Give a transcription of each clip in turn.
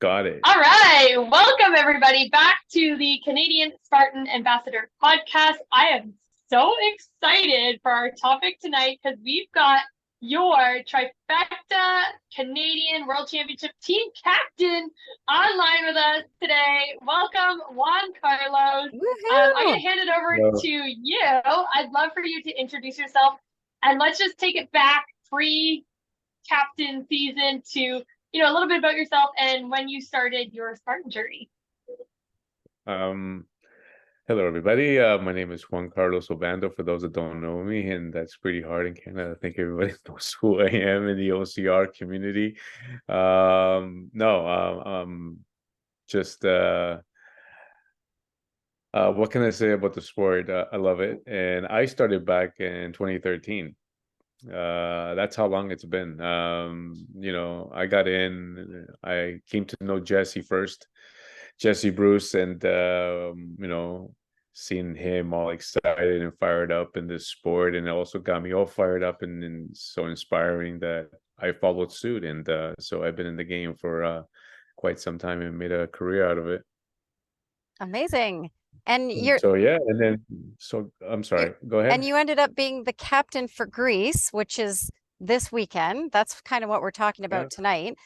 Got it. All right. Welcome, everybody, back to the Canadian Spartan Ambassador Podcast. I am so excited for our topic tonight because we've got your Trifecta Canadian World Championship team captain online with us today. Welcome, Juan Carlos. I'm going to hand it over to you. I'd love for you to introduce yourself, and let's just take it back pre-captain season to a little bit about yourself and when you started your Spartan journey. Hello, everybody. My name is Juan Carlos Obando, for those that don't know me, and that's pretty hard in Canada. I think everybody knows who I am in the OCR community. What can I say about the sport? I love it. And I started back in 2013. That's how long it's been. I got in, I came to know Jesse Bruce, and seeing him all excited and fired up in this sport, and it also got me all fired up and so inspiring that I followed suit. And so I've been in the game for quite some time and made a career out of it. Amazing. And I'm sorry, go ahead. And you ended up being the captain for Greece, which is this weekend. That's kind of what we're talking about tonight.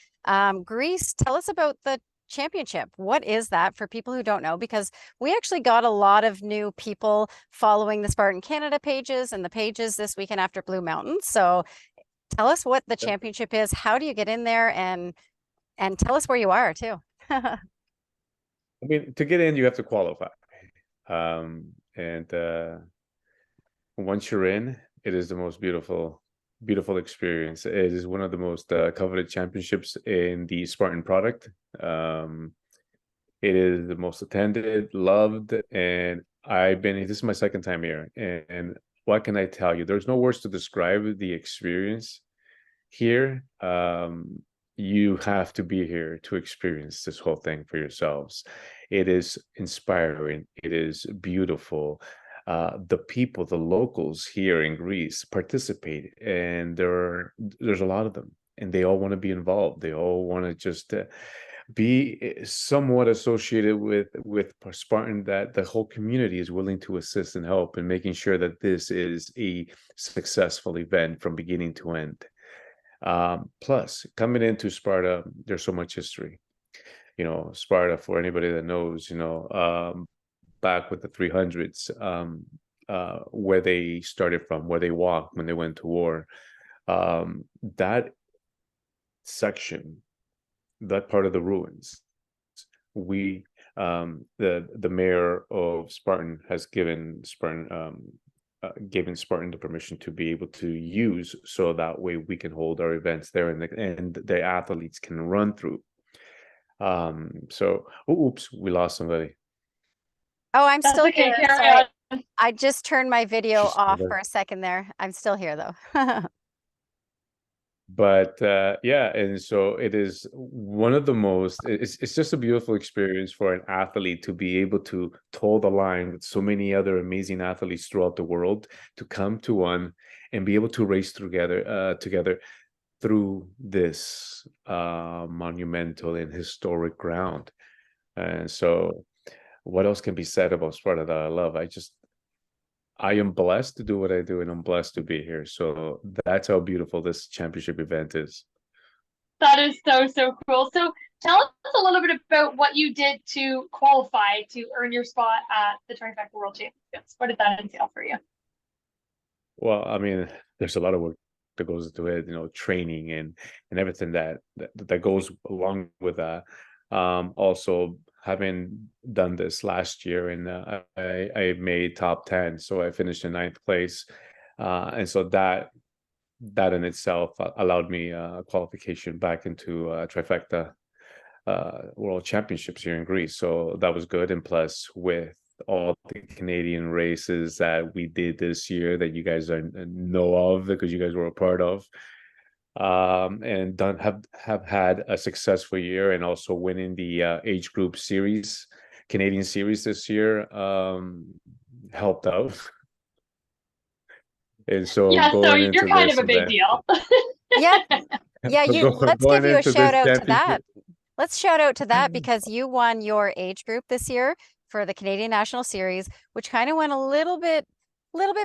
Greece, tell us about the championship. What is that for people who don't know? Because we actually got a lot of new people following the Spartan Canada pages and the pages this weekend after Blue Mountain. So tell us what the championship is. How do you get in there? And tell us where you are too. I mean, to get in, you have to qualify. Once you're in, it is the most beautiful experience. It is one of the most coveted championships in the Spartan product. It is the most attended, loved, and this is my second time here. And what can I tell you? There's no words to describe the experience here. You have to be here to experience this whole thing for yourselves. It is inspiring. It is beautiful. The people, the locals here in Greece participate, and there's a lot of them, and they all want to be involved. They all want to just be somewhat associated with Spartan, that the whole community is willing to assist and help in making sure that this is a successful event from beginning to end. Plus, coming into Sparta, there's so much history. Sparta, for anybody that knows, back with the 300s, where they started from, where they walked when they went to war, that section, that part of the ruins, the mayor of Spartan has given Spartan the permission to be able to use, so that way we can hold our events there, and the athletes can run through. Oops, we lost somebody. Oh, I'm still here. I just turned my video off for a second there. I'm still here though. But and so it is one of the most, it's just a beautiful experience for an athlete to be able to toe the line with so many other amazing athletes throughout the world, to come to one and be able to race together through this monumental and historic ground. And so what else can be said about Sparta that I love? I am blessed to do what I do, and I'm blessed to be here. So that's how beautiful this championship event is. That is so cool. So tell us a little bit about what you did to qualify to earn your spot at the Trifecta World Championships. What did that entail for you? Well, I mean, there's a lot of work that goes into it, training and everything that goes along with that. Also, having done this last year, and I made top 10, so I finished in 9th place, and so that in itself allowed me qualification back into Trifecta World Championships here in Greece. So that was good, and plus with all the Canadian races that we did this year that you guys know of because you guys were a part of, and have had a successful year, and also winning the age group series, Canadian series this year, helped out. And so so you're kind of a big deal. Yeah. Let's give you a shout out to that. Let's shout out to that because you won your age group this year for the Canadian National Series, which kind of went a little bit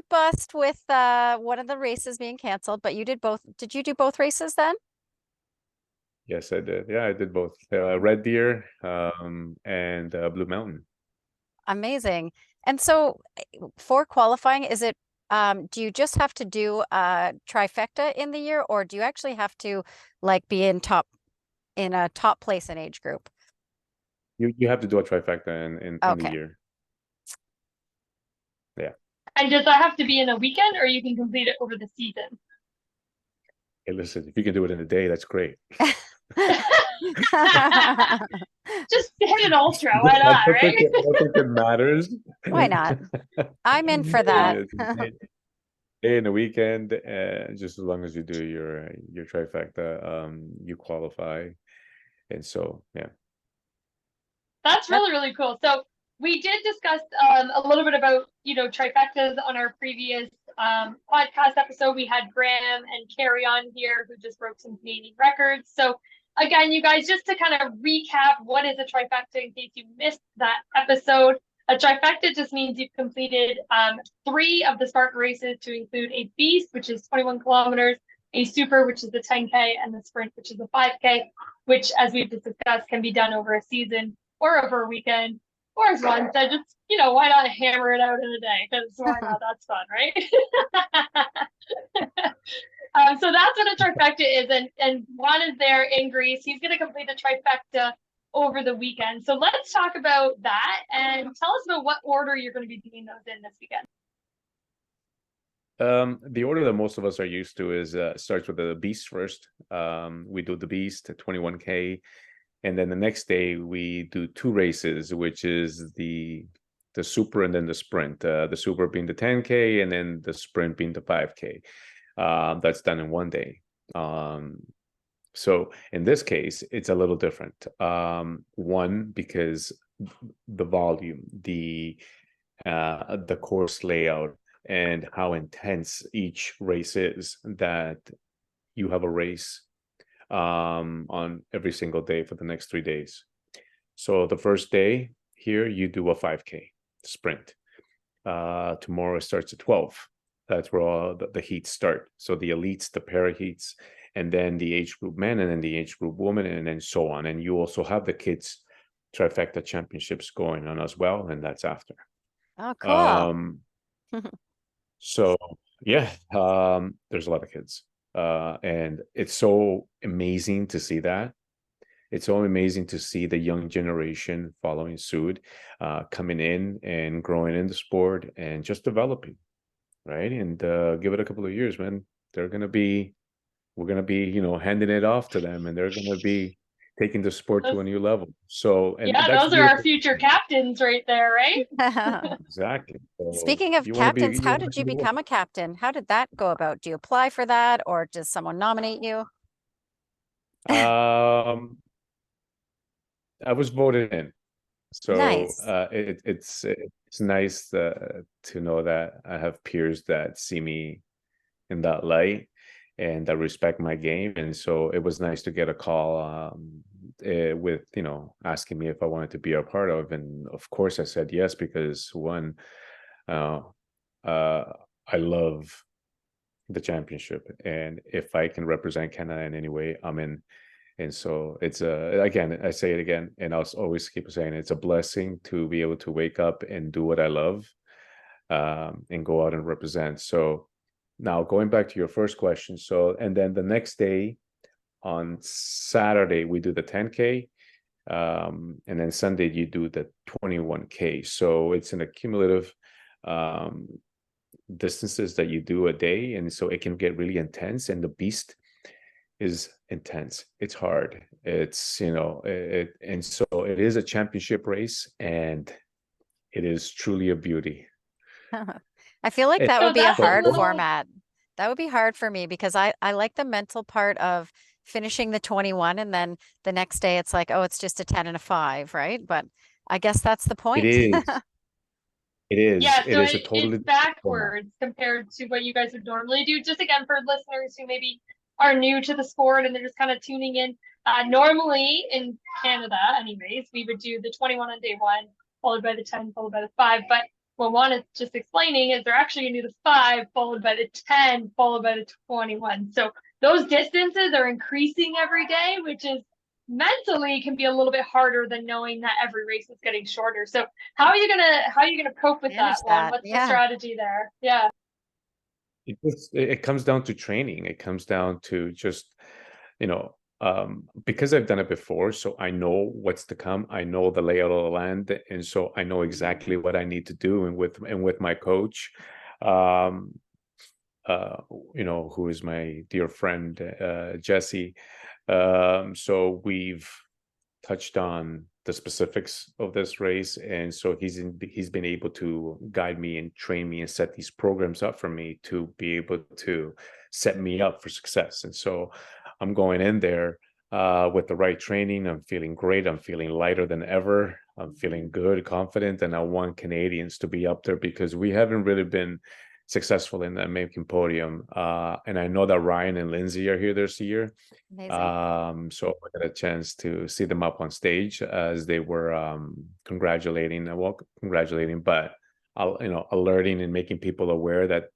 bust with one of the races being canceled, but you did both. Did you do both races then? Yes, I did. Yeah, I did both. Red Deer and Blue Mountain. Amazing. And so for qualifying, is it do you just have to do a trifecta in the year, or do you actually have to like be in a top place in age group? You have to do a trifecta in the year. Yeah. And does that have to be in a weekend, or you can complete it over the season? Hey, listen, if you can do it in a day, that's great. Just hit an ultra, why not, right? I don't think it matters. Why not? I'm in for that. Day in the weekend, just as long as you do your trifecta, you qualify. And so, yeah. That's really cool. So we did discuss a little bit about, trifectas on our previous podcast episode. We had Graham and Carrie on here who just broke some Canadian records. So again, you guys, just to kind of recap, what is a trifecta in case you missed that episode? A trifecta just means you've completed 3 of the Spartan races to include a beast, which is 21 kilometers, a super, which is the 10K, and the sprint, which is the 5K, which, as we've just discussed, can be done over a season or over a weekend, or as one said, just, why not hammer it out in a day? Because why not? That's fun, right? So that's what a trifecta is. And Juan is there in Greece. He's going to complete the trifecta over the weekend. So let's talk about that and tell us about what order you're going to be doing those in this weekend. The order that most of us are used to is starts with the beast first. We do the beast at 21K. And then the next day we do 2 races, which is the super and then the sprint. The super being the 10K and then the sprint being the 5K. That's done in one day. So in this case, it's a little different. One, because the volume, the course layout, and how intense each race is, that you have a race on every single day for the next 3 days. So the first day here, you do a 5K sprint. Tomorrow it starts at 12. That's where all the heats start. So the elites, the para heats, and then the age group men, and then the age group women, and then so on. And you also have the kids Trifecta Championships going on as well, and that's after. Oh, cool. So yeah, there's a lot of kids. And it's so amazing to see that. It's so amazing to see the young generation following suit, coming in and growing in the sport and just developing, right? And give it a couple of years, man. We're gonna be, handing it off to them, and they're gonna be taking the sport to a new level. So, and yeah, those are our future captains right there, right? Exactly. So speaking of captains, how did you become a captain? How did that go about? Do you apply for that, or does someone nominate you? I was voted in, so nice. It's nice to know that I have peers that see me in that light and that respect my game. And so it was nice to get a call with asking me if I wanted to be a part of, and of course I said yes, because one, I love the championship, and if I can represent Canada in any way, I'm in. And so it's again, I say it again, and I'll always keep saying it's a blessing to be able to wake up and do what I love, and go out and represent. So now going back to your first question. So, and then the next day on Saturday, we do the 10K. And then Sunday you do the 21K. So it's an accumulative distances that you do a day. And so it can get really intense, and the beast is intense. It's hard. It's, and so it is a championship race, and it is truly a beauty. I feel like that would be a hard format. That would be hard for me, because I like the mental part of finishing the 21, and then the next day it's like, oh, it's just a 10 and a 5, right? But I guess that's the point. It is. It is. Yeah, so it's backwards compared to what you guys would normally do. Just again, for listeners who maybe are new to the sport and they're just kind of tuning in, Normally in Canada, anyways, we would do the 21 on day one, followed by the 10, followed by the 5. But what Juan is just explaining is they're actually going to do the 5, followed by the 10, followed by the 21. So those distances are increasing every day, which is mentally can be a little bit harder than knowing that every race is getting shorter. So how are you gonna cope with that, Juan? What's the strategy there? Yeah. It comes down to training. It comes down to just, because I've done it before, so I know what's to come. I know the layout of the land, and so I know exactly what I need to do. And with my coach, who is my dear friend Jesse. So we've touched on the specifics of this race, and so he's been able to guide me and train me and set these programs up for me to be able to set me up for success. And so I'm going in there with the right training. I'm feeling great. I'm feeling lighter than ever. I'm feeling good, confident, and I want Canadians to be up there because we haven't really been successful in the American podium. And I know that Ryan and Lindsay are here this year. Amazing. So I got a chance to see them up on stage as they were congratulating, but alerting and making people aware that,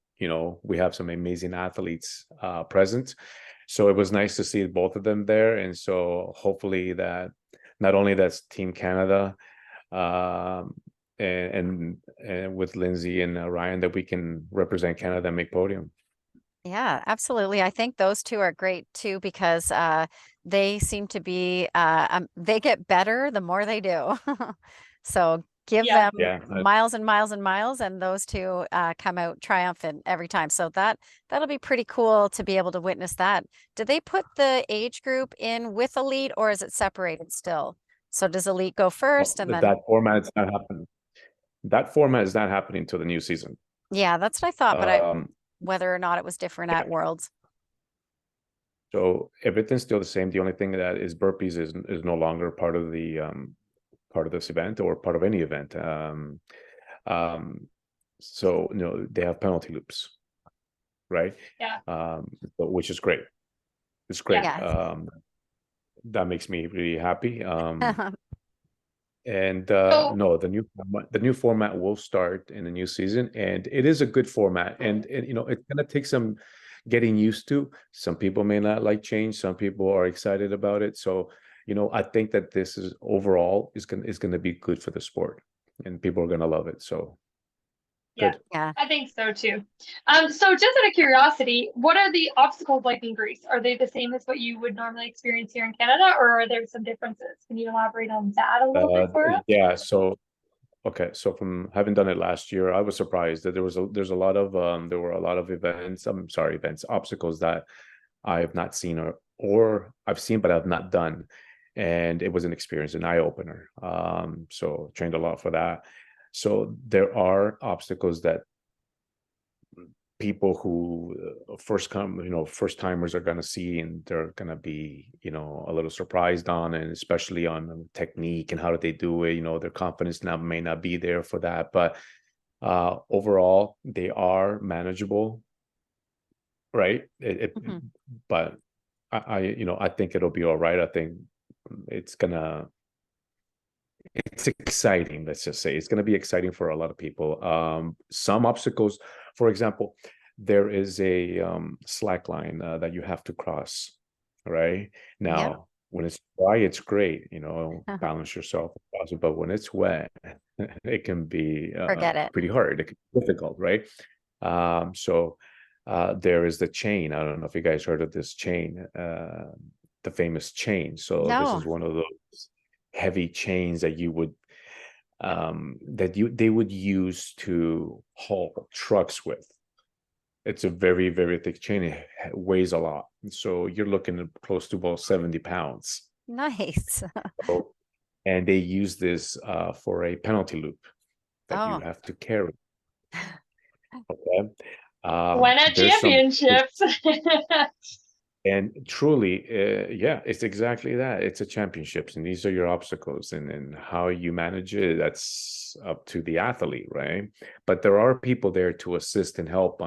we have some amazing athletes present. So it was nice to see both of them there. And so hopefully that not only that's Team Canada, and with Lindsay and Ryan, that we can represent Canada and make podium. Yeah, absolutely. I think those two are great too because they seem to be they get better the more they do. So give them miles and miles and miles, and those two come out triumphant every time. So that'll be pretty cool to be able to witness that. Do they put the age group in with elite, or is it separated still? So does elite go first, and then that format is not happening? That format is not happening until the new season. Yeah, that's what I thought, but whether or not it was different at Worlds. So everything's still the same. The only thing that is burpees is no longer part of the part of this event or part of any event. So they have penalty loops, right? Yeah. Which is great. It's great. Yeah. That makes me really happy. And no, the new format will start in the new season, and it is a good format. And it's gonna take some getting used to. Some people may not like change. Some people are excited about it. So I think that this is overall is gonna be good for the sport, and people are gonna love it. So. Yeah, I think so too. So just out of curiosity, what are the obstacles like in Greece? Are they the same as what you would normally experience here in Canada, or are there some differences? Can you elaborate on that a little bit for us? Yeah. So from having done it last year, I was surprised that there were a lot of obstacles that I have not seen or I've seen but I've not done, and it was an experience, an eye opener. So trained a lot for that. So there are obstacles that people who first timers are going to see, and they're going to be, a little surprised on, and especially on technique and how do they do it. Their confidence may not be there for that, but overall they are manageable, right? But I think it'll be all right. I think it's exciting. Let's just say it's going to be exciting for a lot of people. Some obstacles, for example, there is a slack line that you have to cross, right? Now, when it's dry, it's great, balance yourself, but when it's wet, it can be pretty hard. It can be difficult, right? So there is the chain. I don't know if you guys heard of this chain, the famous chain. So this is one of those heavy chains that you would they would use to haul trucks with. It's a very, very thick chain. It weighs a lot, so you're looking at close to about 70 pounds. Nice. And they use this for a penalty loop that you have to carry. Okay. When at championships. And truly, it's exactly that. It's a championships, and these are your obstacles, and how you manage it, that's up to the athlete, right? But there are people there to assist and help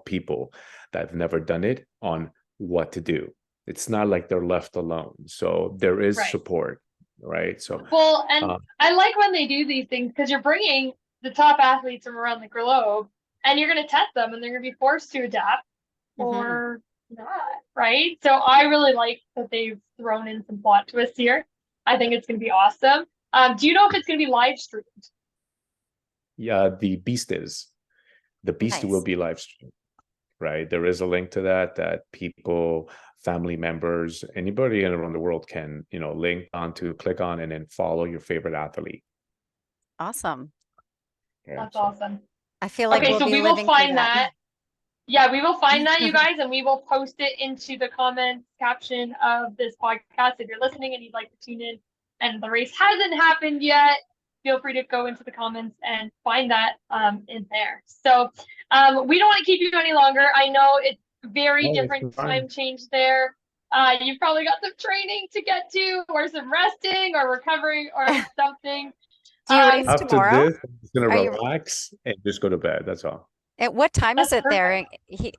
people that have never done it on what to do. it's not like they're left alone. So there is Right. support, right? So Well, and I like when they do these things because you're bringing the top athletes from around the globe and you're going to test them and they're going to be forced to adapt or not, right? So I really like that they've thrown in some plot twists here. I think it's going to be awesome. Do you know if it's going to be live streamed? yeah, the beast will Nice. be live streamed, right? There is a link to that people, family members, anybody around the world can, link onto, click on, and then follow your favorite athlete. Awesome. Yeah, That's awesome. I feel like Okay, we'll so be we will living through find that. that. Yeah, we will find that, you guys, and we will post it into the comments caption of this podcast. If you're listening and you'd like to tune in and the race hasn't happened yet, feel free to go into the comments and find that in there. So we don't want to keep you any longer. I know it's very different time change there. You've probably got some training to get to, or some resting, or recovering, or something. Do you race After tomorrow? this, I'm just gonna relax and just go to bed. That's all. At what time is it perfect.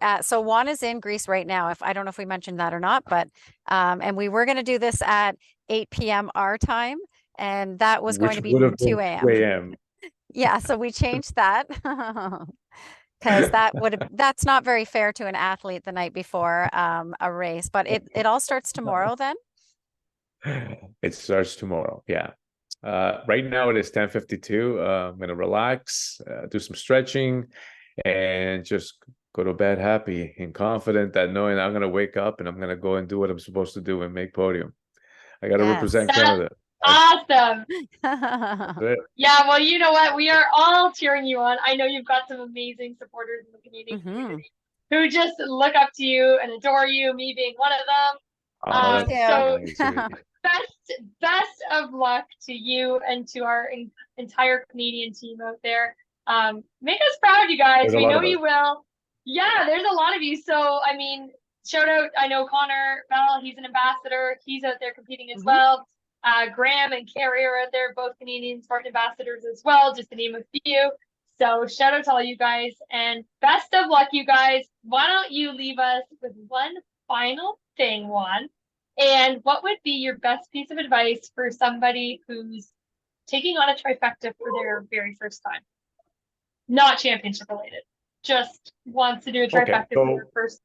there? So Juan is in Greece right now. If I don't know if we mentioned that or not, but and we were going to do this at 8 p.m. our time, and that was going to be 2 a.m. Yeah, so we changed that because that's not very fair to an athlete the night before a race. But it all starts tomorrow then? It starts tomorrow. Yeah. Right now it is 10:52. I'm gonna relax, do some stretching, and just go to bed happy and confident that knowing I'm gonna wake up and I'm gonna go and do what I'm supposed to do and make podium. I gotta represent Canada. Awesome. Yeah, well, you know what? We are all cheering you on. I know you've got some amazing supporters in the Canadian community who just look up to you and adore you, me being one of them. So best of luck to you and to our entire Canadian team out there. Make us proud, you guys. We know you will. Yeah, there's a lot of you. So, I mean, shout out, I know Connor Bell, he's an ambassador. He's out there competing as well. Graham and Carrie are out there, both Canadian Spartan ambassadors as well, just to name a few. So shout out to all you guys and best of luck, you guys. Why don't you leave us with one final thing, Juan? And what would be your best piece of advice for somebody who's taking on a trifecta for their very first time? Not championship related, just wants to do a trifecta for their first.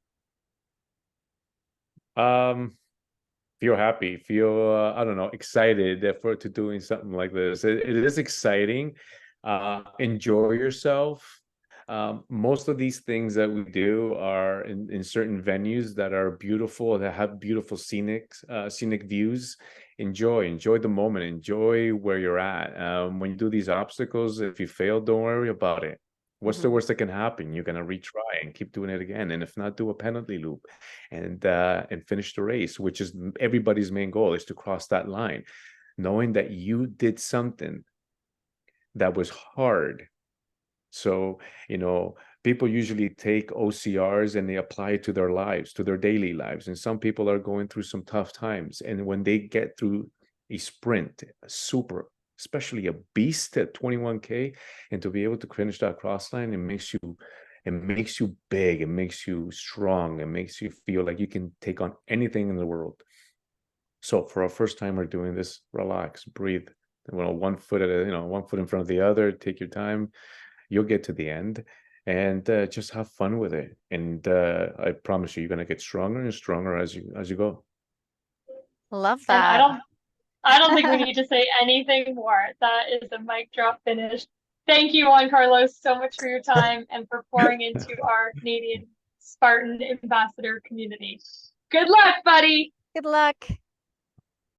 Feel happy, feel I don't know, excited to doing something like this. It is exciting. Enjoy yourself. Most of these things that we do are in certain venues that are beautiful, that have beautiful scenic views. Enjoy the moment, enjoy where you're at. When you do these obstacles, if you fail, don't worry about it. What's the worst that can happen? You're gonna retry and keep doing it again, and if not, do a penalty loop and finish the race, which is everybody's main goal, is to cross that line, knowing that you did something that was hard. So, people usually take OCRs and they apply it to their lives, to their daily lives. And some people are going through some tough times. And when they get through a sprint, especially a beast at 21K, and to be able to finish that cross line, it makes you big, it makes you strong, it makes you feel like you can take on anything in the world. So for a first timer doing this, relax, breathe. One foot in front of the other, take your time. You'll get to the end, and just have fun with it. And I promise you're going to get stronger and stronger as you go. Love that. And I don't think we need to say anything more. That is a mic drop finish. Thank you, Juan Carlos, so much for your time and for pouring into our Canadian Spartan ambassador community. Good luck, buddy. Good luck.